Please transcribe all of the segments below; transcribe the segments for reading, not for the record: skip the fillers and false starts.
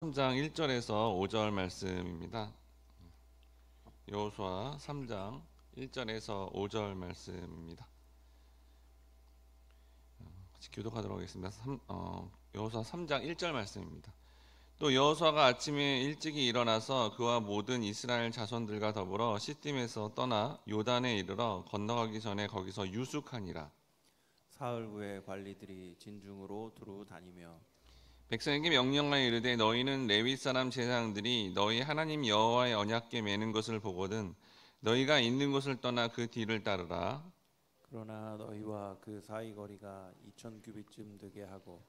3장 1절에서 5절 말씀입니다. 여호수아 3장 1절에서 5절 말씀입니다. 같이 교독하도록 하겠습니다. 여호수아 3장 1절 말씀입니다. 또 여호수아가 아침에 일찍이 일어나서 그와 모든 이스라엘 자손들과 더불어 시딤에서 떠나 요단에 이르러 건너가기 전에 거기서 유숙하니라. 사흘 후에 관리들이 진중으로 두루 다니며 백성에게 명령하여 이르되 너희는 레위 사람 제사장들이 너희 하나님 여호와의 언약궤 매는 것을 보거든 너희가 있는 곳을 떠나 그 뒤를 따르라. 그러나 너희와 그 사이 거리가 2000규빗쯤 되게 하고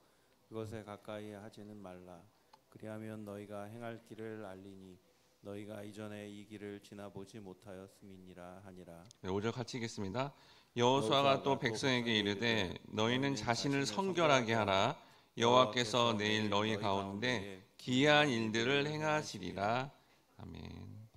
그것에 가까이 하지는 말라. 그리하면 너희가 행할 길을 알리니 너희가 이전에 이 길을 지나보지 못하였음이니라 하니라. 5절 같이 읽겠습니다. 여호수아가 또 백성에게 이르되 너희는 자신을 성결하게 하라. 여호와께서 내일 너희 가운데 기이한 일들을 행하시리라. 아멘.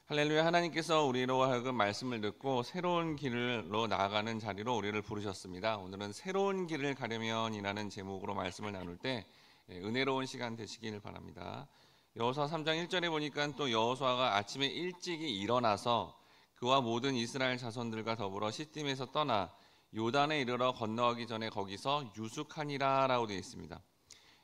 할렐루야. 하나님께서 우리로 하여금 말씀을 듣고 새로운 길로 나아가는 자리로 우리를 부르셨습니다. 오늘은 새로운 길을 가려면이라는 제목으로 말씀을 나눌 때 은혜로운 시간 되시길 바랍니다. 여호수아 3장 1절에 보니까 또 여호수아가 아침에 일찍이 일어나서 그와 모든 이스라엘 자손들과 더불어 시딤에서 떠나 요단에 이르러 건너가기 전에 거기서 유숙하니라 라고 되어 있습니다.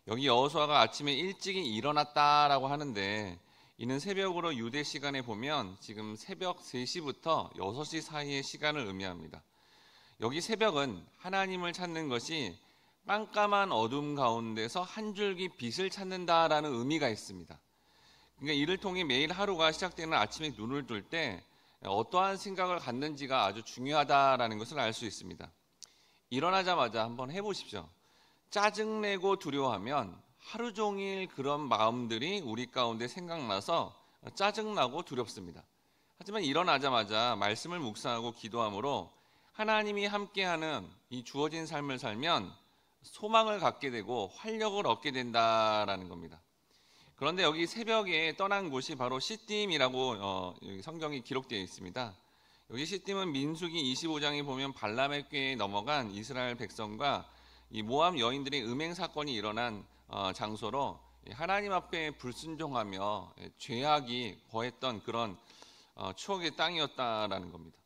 여기 여호수아가 아침에 일찍이 일어났다라고 하는데 이는 새벽으로 유대 시간에 보면 지금 새벽 3시부터 6시 사이의 시간을 의미합니다. 여기 새벽은 하나님을 찾는 것이 깜깜한 어둠 가운데서 한 줄기 빛을 찾는다라는 의미가 있습니다. 그러니까 이를 통해 매일 하루가 시작되는 아침에 눈을 뜰 때 어떠한 생각을 갖는지가 아주 중요하다라는 것을 알 수 있습니다. 일어나자마자 한번 해보십시오. 짜증내고 두려워하면 하루 종일 그런 마음들이 우리 가운데 생각나서 짜증나고 두렵습니다. 하지만 일어나자마자 말씀을 묵상하고 기도함으로 하나님이 함께하는 이 주어진 삶을 살면 소망을 갖게 되고 활력을 얻게 된다라는 겁니다. 그런데 여기 새벽에 떠난 곳이 바로 시딤이라고 성경이 기록되어 있습니다. 여기 시딤은 민수기 25장에 보면 발람의 꾀에 넘어간 이스라엘 백성과 이 모압 여인들의 음행 사건이 일어난 장소로 하나님 앞에 불순종하며 죄악이 거했던 그런 추억의 땅이었다라는 겁니다.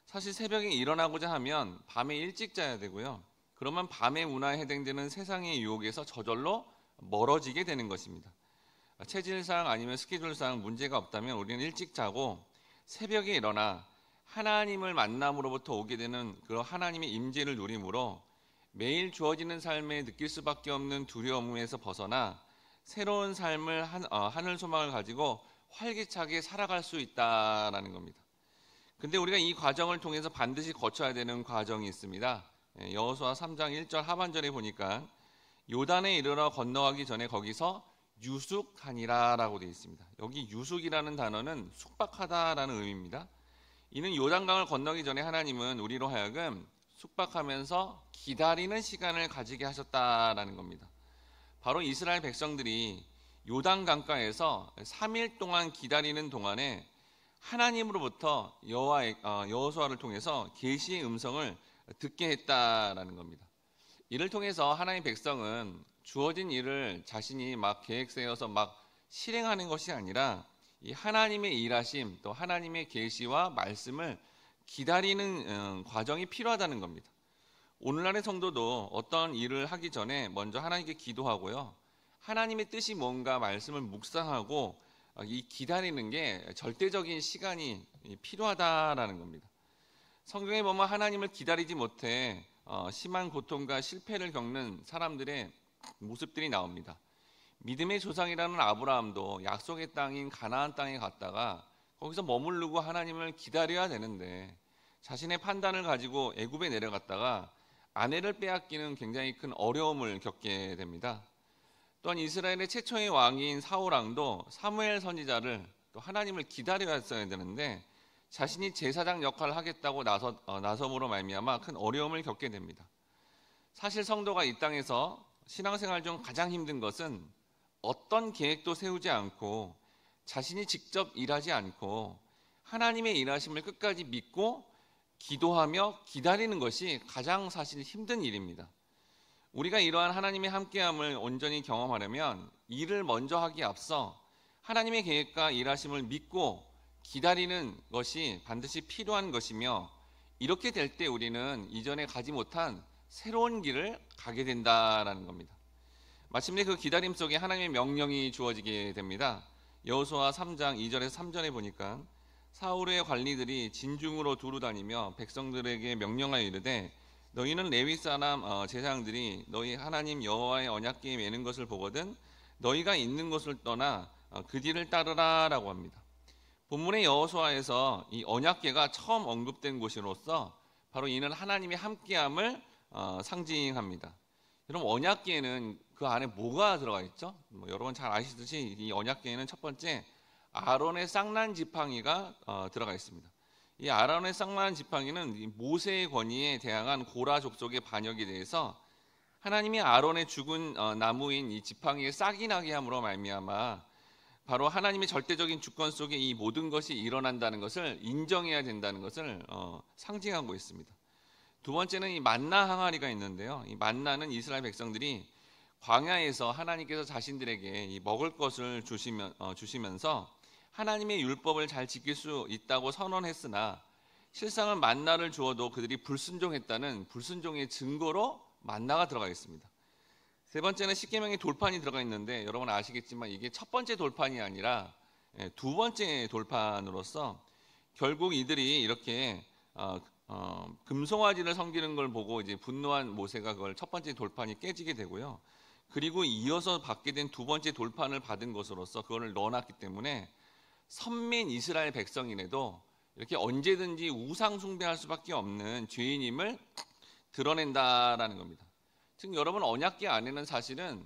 사실 새벽에 일어나고자 하면 밤에 일찍 자야 되고요. 그러면 밤의 문화에 해당되는 세상의 유혹에서 저절로 멀어지게 되는 것입니다. 체질상 아니면 스케줄상 문제가 없다면 우리는 일찍 자고 새벽에 일어나 하나님을 만남으로부터 오게 되는 그 하나님의 임재를 누림으로 매일 주어지는 삶에 느낄 수밖에 없는 두려움에서 벗어나 새로운 삶을 하늘 소망을 가지고 활기차게 살아갈 수 있다라는 겁니다. 근데 우리가 이 과정을 통해서 반드시 거쳐야 되는 과정이 있습니다. 여호수아 3장 1절 하반절에 보니까 요단에 이르러 건너가기 전에 거기서 유숙하니라 라고 되어 있습니다. 여기 유숙이라는 단어는 숙박하다라는 의미입니다. 이는 요단강을 건너기 전에 하나님은 우리로 하여금 숙박하면서 기다리는 시간을 가지게 하셨다라는 겁니다. 바로 이스라엘 백성들이 요단 강가에서 3일 동안 기다리는 동안에 하나님으로부터 여호수아를 통해서 계시의 음성을 듣게 했다라는 겁니다. 이를 통해서 하나님의 백성은 주어진 일을 자신이 막 계획 세워서 막 실행하는 것이 아니라 이 하나님의 일하심 또 하나님의 계시와 말씀을 기다리는 과정이 필요하다는 겁니다. 오늘날의 성도도 어떤 일을 하기 전에 먼저 하나님께 기도하고요. 하나님의 뜻이 뭔가 말씀을 묵상하고 이 기다리는 게 절대적인 시간이 필요하다라는 겁니다. 성경에 보면 하나님을 기다리지 못해 심한 고통과 실패를 겪는 사람들의 모습들이 나옵니다. 믿음의 조상이라는 아브라함도 약속의 땅인 가나안 땅에 갔다가 거기서 머무르고 하나님을 기다려야 되는데 자신의 판단을 가지고 애굽에 내려갔다가 아내를 빼앗기는 굉장히 큰 어려움을 겪게 됩니다. 또한 이스라엘의 최초의 왕인 사울 왕도 사무엘 선지자를 또 하나님을 기다려야 했어야 되는데 자신이 제사장 역할을 하겠다고 나섬으로 말미암아 큰 어려움을 겪게 됩니다. 사실 성도가 이 땅에서 신앙생활 중 가장 힘든 것은 어떤 계획도 세우지 않고 자신이 직접 일하지 않고 하나님의 일하심을 끝까지 믿고 기도하며 기다리는 것이 가장 사실 힘든 일입니다. 우리가 이러한 하나님의 함께함을 온전히 경험하려면 일을 먼저 하기에 앞서 하나님의 계획과 일하심을 믿고 기다리는 것이 반드시 필요한 것이며, 이렇게 될 때 우리는 이전에 가지 못한 새로운 길을 가게 된다라는 겁니다. 마침내 그 기다림 속에 하나님의 명령이 주어지게 됩니다. 여호수아 3장 2절에서 3절에 보니까 사울의 관리들이 진중으로 두루 다니며 백성들에게 명령하여 이르되 너희는 레위 사람 제사장들이 너희 하나님 여호와의 언약궤에 매는 것을 보거든 너희가 있는 곳을 떠나 그 뒤를 따르라라고 합니다. 본문의 여호수아에서 이 언약궤가 처음 언급된 곳으로서 바로 이는 하나님의 함께함을 상징합니다. 여러분, 언약궤에는 그 안에 뭐가 들어가 있죠? 여러분 잘 아시듯이 이 언약궤에는 첫 번째 아론의 쌍난 지팡이가 들어가 있습니다. 이 아론의 쌍난 지팡이는 모세의 권위에 대항한 고라 족속의 반역에 대해서 하나님이 아론의 죽은 나무인 이 지팡이에 싹이 나게 함으로 말미암아 바로 하나님의 절대적인 주권 속에 이 모든 것이 일어난다는 것을 인정해야 된다는 것을 상징하고 있습니다. 두 번째는 이 만나 항아리가 있는데요. 이 만나는 이스라엘 백성들이 광야에서 하나님께서 자신들에게 이 먹을 것을 주시면서 하나님의 율법을 잘 지킬 수 있다고 선언했으나 실상은 만나를 주어도 그들이 불순종했다는 불순종의 증거로 만나가 들어가 있습니다. 세 번째는 십계명의 돌판이 들어가 있는데 여러분 아시겠지만 이게 첫 번째 돌판이 아니라 두 번째 돌판으로서 결국 이들이 이렇게 금송아지를 섬기는 걸 보고 이제 분노한 모세가 그걸 첫 번째 돌판이 깨지게 되고요. 그리고 이어서 받게 된 두 번째 돌판을 받은 것으로서 그걸 넣어놨기 때문에 선민 이스라엘 백성이라도 이렇게 언제든지 우상 숭배할 수밖에 없는 죄인임을 드러낸다라는 겁니다. 즉 여러분, 언약궤 안에는 사실은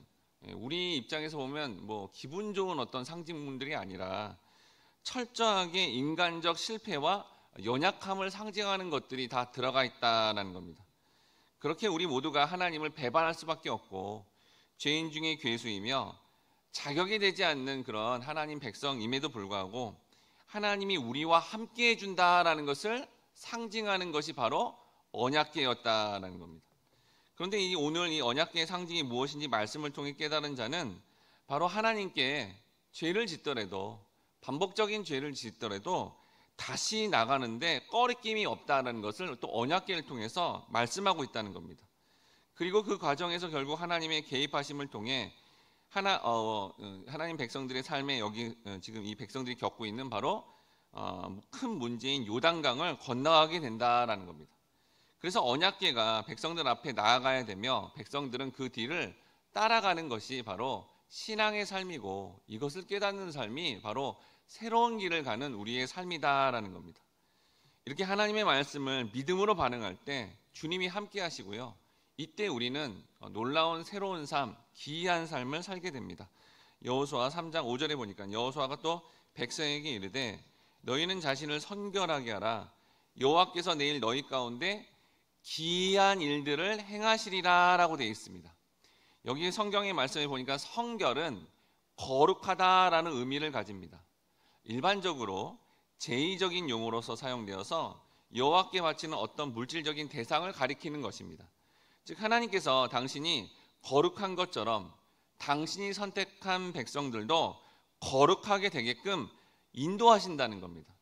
우리 입장에서 보면 뭐 기분 좋은 어떤 상징물들이 아니라 철저하게 인간적 실패와 연약함을 상징하는 것들이 다 들어가 있다는 겁니다. 그렇게 우리 모두가 하나님을 배반할 수밖에 없고 죄인 중에 괴수이며 자격이 되지 않는 그런 하나님 백성임에도 불구하고 하나님이 우리와 함께 해준다라는 것을 상징하는 것이 바로 언약궤였다는 겁니다. 그런데 오늘 이 언약궤의 상징이 무엇인지 말씀을 통해 깨달은 자는 바로 하나님께 죄를 짓더라도, 반복적인 죄를 짓더라도 다시 나가는데 꺼리낌이 없다는 것을 또 언약궤를 통해서 말씀하고 있다는 겁니다. 그리고 그 과정에서 결국 하나님의 개입하심을 통해 하나님 백성들의 삶에 여기 지금 이 백성들이 겪고 있는 바로 큰 문제인 요단강을 건너가게 된다라는 겁니다. 그래서 언약궤가 백성들 앞에 나아가야 되며 백성들은 그 뒤를 따라가는 것이 바로 신앙의 삶이고, 이것을 깨닫는 삶이 바로 새로운 길을 가는 우리의 삶이다라는 겁니다. 이렇게 하나님의 말씀을 믿음으로 반응할 때 주님이 함께 하시고요, 이때 우리는 놀라운 새로운 삶, 기이한 삶을 살게 됩니다. 여호수아 3장 5절에 보니까 여호수아가 또 백성에게 이르되 너희는 자신을 선결하게 하라. 여호와께서 내일 너희 가운데 기이한 일들을 행하시리라 라고 되어 있습니다. 여기 성경의 말씀에 보니까 성결은 거룩하다라는 의미를 가집니다. 일반적으로 제의적인 용어로서 사용되어서 여호와께 바치는 어떤 물질적인 대상을 가리키는 것입니다. 즉 하나님께서 당신이 거룩한 것처럼 당신이 선택한 백성들도 거룩하게 되게끔 인도하신다는 겁니다.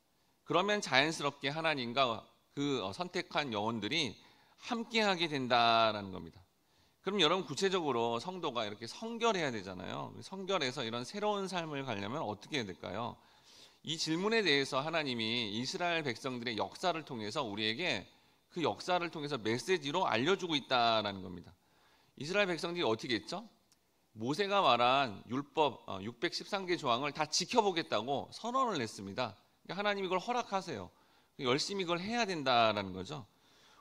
그러면 자연스럽게 하나님과 그 선택한 영혼들이 함께하게 된다는 겁니다. 그럼 여러분, 구체적으로 성도가 이렇게 성결해야 되잖아요. 성결해서 이런 새로운 삶을 가려면 어떻게 해야 될까요? 이 질문에 대해서 하나님이 이스라엘 백성들의 역사를 통해서 우리에게 그 역사를 통해서 메시지로 알려주고 있다는 겁니다. 이스라엘 백성들이 어떻게 했죠? 모세가 말한 율법 613개 조항을 다 지켜보겠다고 선언을 했습니다. 그러니까 하나님이 그걸 허락하세요. 열심히 그걸 해야 된다는 거죠.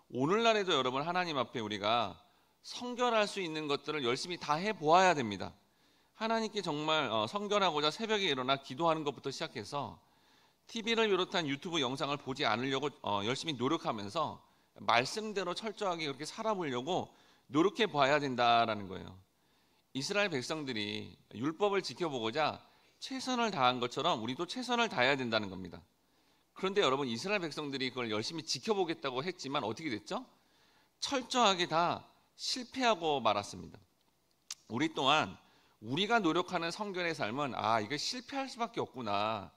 오늘날에도 여러분, 하나님 앞에 우리가 성결할 수 있는 것들을 열심히 다 해보아야 됩니다. 하나님께 정말 성결하고자 새벽에 일어나 기도하는 것부터 시작해서 TV를 비롯한 유튜브 영상을 보지 않으려고 열심히 노력하면서 말씀대로 철저하게 그렇게 살아보려고 노력해 봐야 된다라는 거예요. 이스라엘 백성들이 율법을 지켜보고자 최선을 다한 것처럼 우리도 최선을 다해야 된다는 겁니다. 그런데 여러분, 이스라엘 백성들이 그걸 열심히 지켜보겠다고 했지만 어떻게 됐죠? 철저하게 다 실패하고 말았습니다. 우리 또한 우리가 노력하는 성결의 삶은 이거 실패할 수밖에 없구나,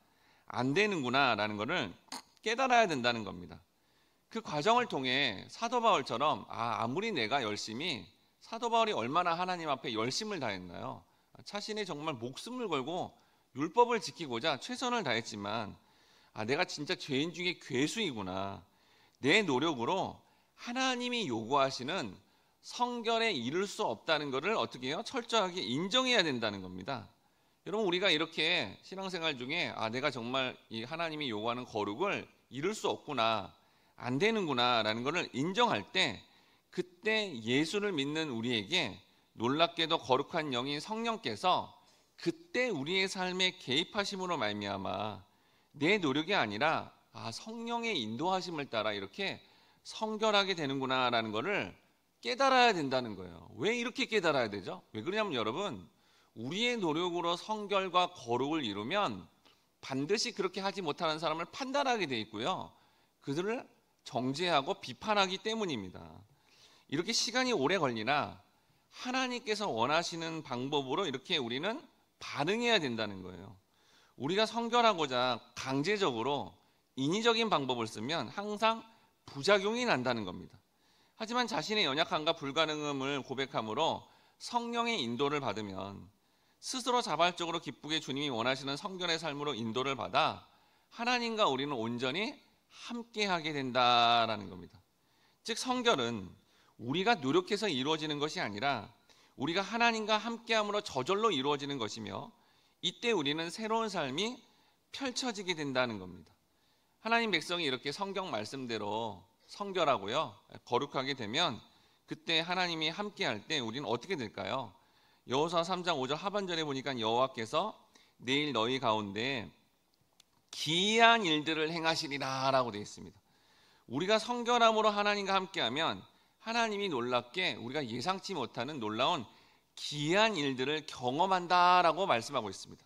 안 되는구나 라는 것을 깨달아야 된다는 겁니다. 그 과정을 통해 사도 바울처럼 아무리 내가 열심히, 사도 바울이 얼마나 하나님 앞에 열심을 다했나요? 자신이 정말 목숨을 걸고 율법을 지키고자 최선을 다했지만 내가 진짜 죄인 중에 괴수이구나, 내 노력으로 하나님이 요구하시는 성결에 이를 수 없다는 것을 어떻게 해요? 철저하게 인정해야 된다는 겁니다. 여러분, 우리가 이렇게 신앙생활 중에 내가 정말 이 하나님이 요구하는 거룩을 이룰 수 없구나, 안 되는구나 라는 것을 인정할 때, 그때 예수를 믿는 우리에게 놀랍게도 거룩한 영인 성령께서 그때 우리의 삶에 개입하심으로 말미암아 내 노력이 아니라 성령의 인도하심을 따라 이렇게 성결하게 되는구나 라는 것을 깨달아야 된다는 거예요. 왜 이렇게 깨달아야 되죠? 왜 그러냐면 여러분, 우리의 노력으로 성결과 거룩을 이루면 반드시 그렇게 하지 못하는 사람을 판단하게 돼 있고요, 그들을 정죄하고 비판하기 때문입니다. 이렇게 시간이 오래 걸리나 하나님께서 원하시는 방법으로 이렇게 우리는 반응해야 된다는 거예요. 우리가 성결하고자 강제적으로 인위적인 방법을 쓰면 항상 부작용이 난다는 겁니다. 하지만 자신의 연약함과 불가능함을 고백함으로 성령의 인도를 받으면 스스로 자발적으로 기쁘게 주님이 원하시는 성결의 삶으로 인도를 받아 하나님과 우리는 온전히 함께하게 된다라는 겁니다. 즉, 성결은 우리가 노력해서 이루어지는 것이 아니라 우리가 하나님과 함께함으로 저절로 이루어지는 것이며, 이때 우리는 새로운 삶이 펼쳐지게 된다는 겁니다. 하나님 백성이 이렇게 성경 말씀대로 성결하고요, 거룩하게 되면 그때 하나님이 함께할 때 우리는 어떻게 될까요? 여호수아 3장 5절 하반절에 보니까 여호와께서 내일 너희 가운데 기이한 일들을 행하시리라 라고 되어 있습니다. 우리가 성결함으로 하나님과 함께하면 하나님이 놀랍게 우리가 예상치 못하는 놀라운 기이한 일들을 경험한다라고 말씀하고 있습니다.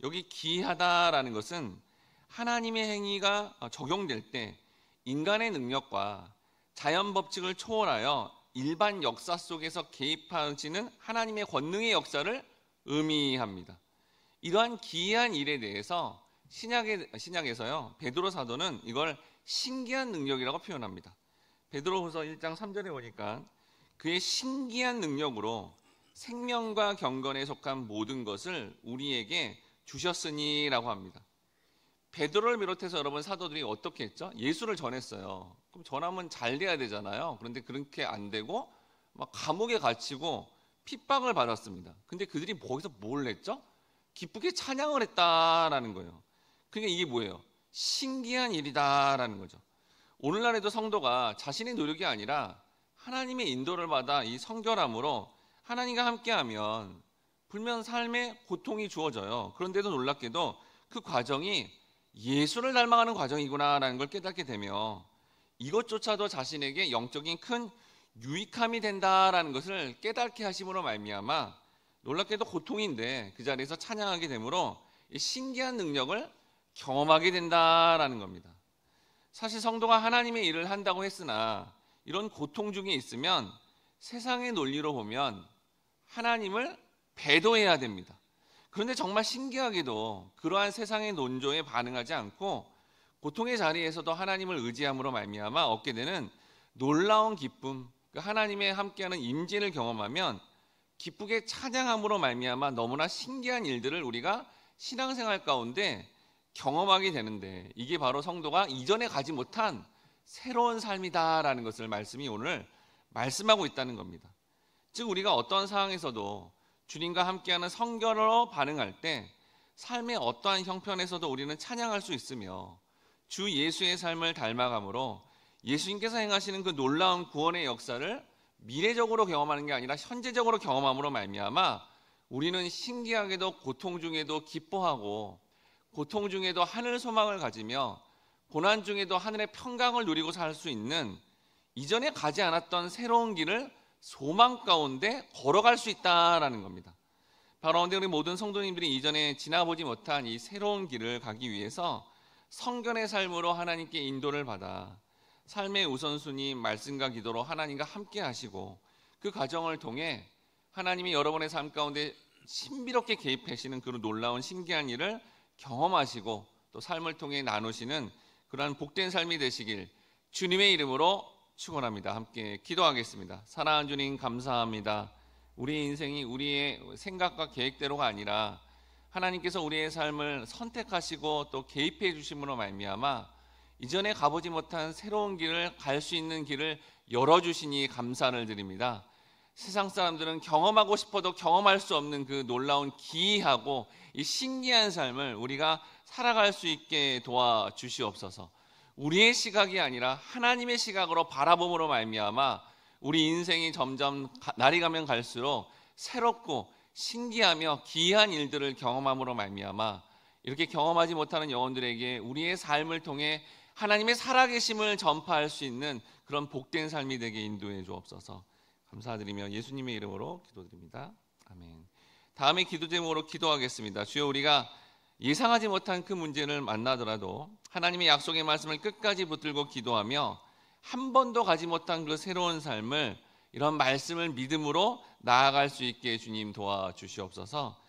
여기 기이하다라는 것은 하나님의 행위가 적용될 때 인간의 능력과 자연 법칙을 초월하여 일반 역사 속에서 개입하시는 하나님의 권능의 역사를 의미합니다. 이러한 기이한 일에 대해서 신약에서요, 베드로 사도는 이걸 신기한 능력이라고 표현합니다. 베드로후서 1장 3절에 보니까 그의 신기한 능력으로 생명과 경건에 속한 모든 것을 우리에게 주셨으니라고 합니다. 베드로를 비롯해서 여러분 사도들이 어떻게 했죠? 예수를 전했어요. 그럼 전하면 잘 돼야 되잖아요. 그런데 그렇게 안 되고 막 감옥에 갇히고 핍박을 받았습니다. 근데 그들이 거기서 뭘 했죠? 기쁘게 찬양을 했다라는 거예요. 그러니까 이게 뭐예요? 신기한 일이다라는 거죠. 오늘날에도 성도가 자신의 노력이 아니라 하나님의 인도를 받아 이 성결함으로 하나님과 함께하면 불면 삶에 고통이 주어져요. 그런데도 놀랍게도 그 과정이 예수를 닮아가는 과정이구나라는 걸 깨닫게 되며 이것조차도 자신에게 영적인 큰 유익함이 된다라는 것을 깨닫게 하심으로 말미암아 놀랍게도 고통인데 그 자리에서 찬양하게 되므로 신기한 능력을 경험하게 된다라는 겁니다. 사실 성도가 하나님의 일을 한다고 했으나 이런 고통 중에 있으면 세상의 논리로 보면 하나님을 배도해야 됩니다. 그런데 정말 신기하게도 그러한 세상의 논조에 반응하지 않고 고통의 자리에서도 하나님을 의지함으로 말미암아 얻게 되는 놀라운 기쁨, 하나님의 함께하는 임재를 경험하면 기쁘게 찬양함으로 말미암아 너무나 신기한 일들을 우리가 신앙생활 가운데 경험하게 되는데, 이게 바로 성도가 이전에 가지 못한 새로운 삶이다라는 것을 말씀이 오늘 말씀하고 있다는 겁니다. 즉, 우리가 어떠한 상황에서도 주님과 함께하는 성결로 반응할 때 삶의 어떠한 형편에서도 우리는 찬양할 수 있으며 주 예수의 삶을 닮아감으로 예수님께서 행하시는 그 놀라운 구원의 역사를 미래적으로 경험하는 게 아니라 현재적으로 경험함으로 말미암아 우리는 신기하게도 고통 중에도 기뻐하고 고통 중에도 하늘 소망을 가지며 고난 중에도 하늘의 평강을 누리고 살 수 있는 이전에 가지 않았던 새로운 길을 소망 가운데 걸어갈 수 있다라는 겁니다. 바로 우리 모든 성도님들이 이전에 지나보지 못한 이 새로운 길을 가기 위해서 성결의 삶으로 하나님께 인도를 받아 삶의 우선순위 말씀과 기도로 하나님과 함께 하시고 그 과정을 통해 하나님이 여러분의 삶 가운데 신비롭게 개입하시는 그런 놀라운 신기한 일을 경험하시고 또 삶을 통해 나누시는 그러한 복된 삶이 되시길 주님의 이름으로 축원합니다. 함께 기도하겠습니다. 사랑하는 주님, 감사합니다. 우리의 인생이 우리의 생각과 계획대로가 아니라 하나님께서 우리의 삶을 선택하시고 또 개입해 주심으로 말미암아 이전에 가보지 못한 새로운 길을 갈 수 있는 길을 열어주시니 감사를 드립니다. 세상 사람들은 경험하고 싶어도 경험할 수 없는 그 놀라운 기이하고 이 신기한 삶을 우리가 살아갈 수 있게 도와주시옵소서. 우리의 시각이 아니라 하나님의 시각으로 바라봄으로 말미암아 우리 인생이 점점 날이 가면 갈수록 새롭고 신기하며 기이한 일들을 경험함으로 말미암아 이렇게 경험하지 못하는 영혼들에게 우리의 삶을 통해 하나님의 살아계심을 전파할 수 있는 그런 복된 삶이 되게 인도해 주옵소서. 감사드리며 예수님의 이름으로 기도드립니다. 아멘. 다음에 기도 제목으로 기도하겠습니다. 주여, 우리가 예상하지 못한 그 문제를 만나더라도 하나님의 약속의 말씀을 끝까지 붙들고 기도하며 한 번도 가지 못한 그 새로운 삶을 이런 말씀을 믿음으로 나아갈 수 있게 주님 도와주시옵소서.